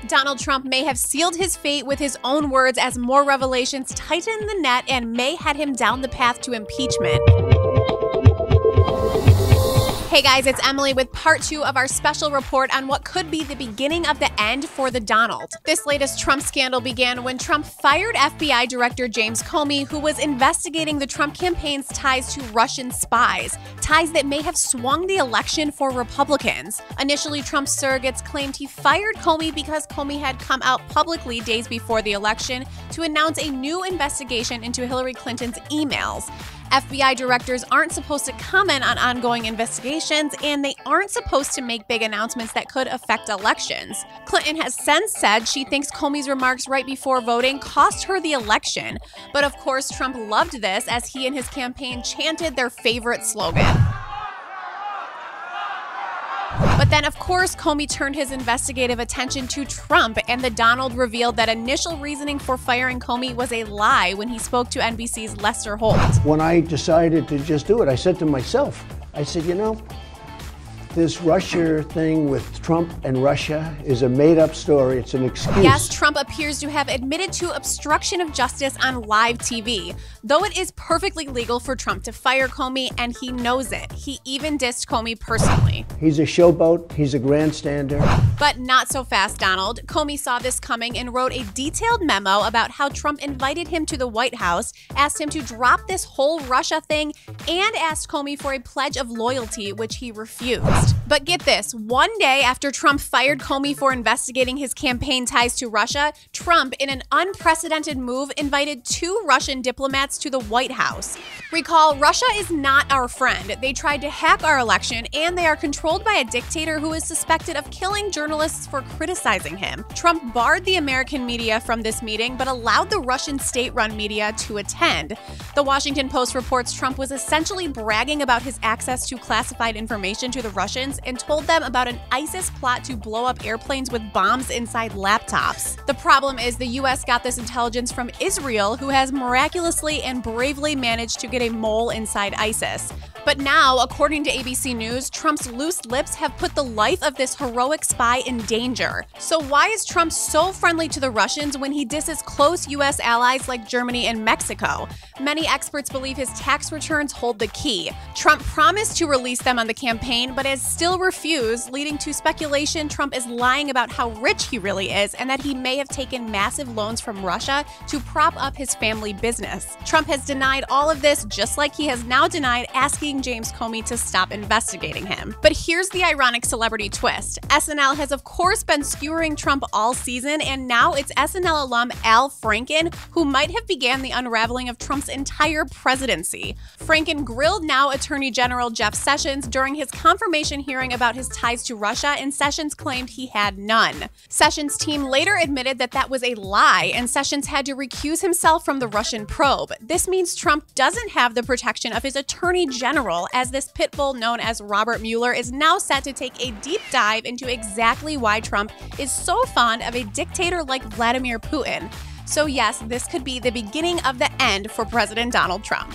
Donald Trump may have sealed his fate with his own words as more revelations tighten the net and may head him down the path to impeachment. Hey guys, it's Emily with part 2 of our special report on what could be the beginning of the end for the Donald. This latest Trump scandal began when Trump fired FBI Director James Comey, who was investigating the Trump campaign's ties to Russian spies, ties that may have swung the election for Republicans. Initially, Trump's surrogates claimed he fired Comey because Comey had come out publicly days before the election to announce a new investigation into Hillary Clinton's emails. FBI directors aren't supposed to comment on ongoing investigations, and they aren't supposed to make big announcements that could affect elections. Clinton has since said she thinks Comey's remarks right before voting cost her the election. But of course, Trump loved this as he and his campaign chanted their favorite slogan. But then, of course, Comey turned his investigative attention to Trump, and the Donald revealed that initial reasoning for firing Comey was a lie when he spoke to NBC's Lester Holt. When I decided to just do it, I said to myself, I said, you know, this Russia thing with Trump and Russia is a made-up story. It's an excuse. Yes, Trump appears to have admitted to obstruction of justice on live TV, though it is perfectly legal for Trump to fire Comey, and he knows it. He even dissed Comey personally. He's a showboat. He's a grandstander. But not so fast, Donald. Comey saw this coming and wrote a detailed memo about how Trump invited him to the White House, asked him to drop this whole Russia thing, and asked Comey for a pledge of loyalty, which he refused. But get this, one day after Trump fired Comey for investigating his campaign ties to Russia, Trump, in an unprecedented move, invited 2 Russian diplomats to the White House. Recall, Russia is not our friend. They tried to hack our election, and they are controlled by a dictator who is suspected of killing journalists for criticizing him. Trump barred the American media from this meeting, but allowed the Russian state-run media to attend. The Washington Post reports Trump was essentially bragging about his access to classified information to the Russians and told them about an ISIS plot to blow up airplanes with bombs inside laptops. The problem is the US got this intelligence from Israel, who has miraculously and bravely managed to get a mole inside ISIS. But now, according to ABC News, Trump's loose lips have put the life of this heroic spy in danger. So why is Trump so friendly to the Russians when he disses close US allies like Germany and Mexico? Many experts believe his tax returns hold the key. Trump promised to release them on the campaign, but has still refused, leading to speculation Trump is lying about how rich he really is and that he may have taken massive loans from Russia to prop up his family business. Trump has denied all of this, just like he has now denied asking James Comey to stop investigating him. But here's the ironic celebrity twist. SNL has of course been skewering Trump all season, and now it's SNL alum Al Franken who might have began the unraveling of Trump's entire presidency. Franken grilled now Attorney General Jeff Sessions during his confirmation hearing about his ties to Russia, and Sessions claimed he had none. Sessions' team later admitted that that was a lie, and Sessions had to recuse himself from the Russian probe. This means Trump doesn't have the protection of his Attorney General, as this pit bull known as Robert Mueller is now set to take a deep dive into exactly why Trump is so fond of a dictator like Vladimir Putin. So yes, this could be the beginning of the end for President Donald Trump.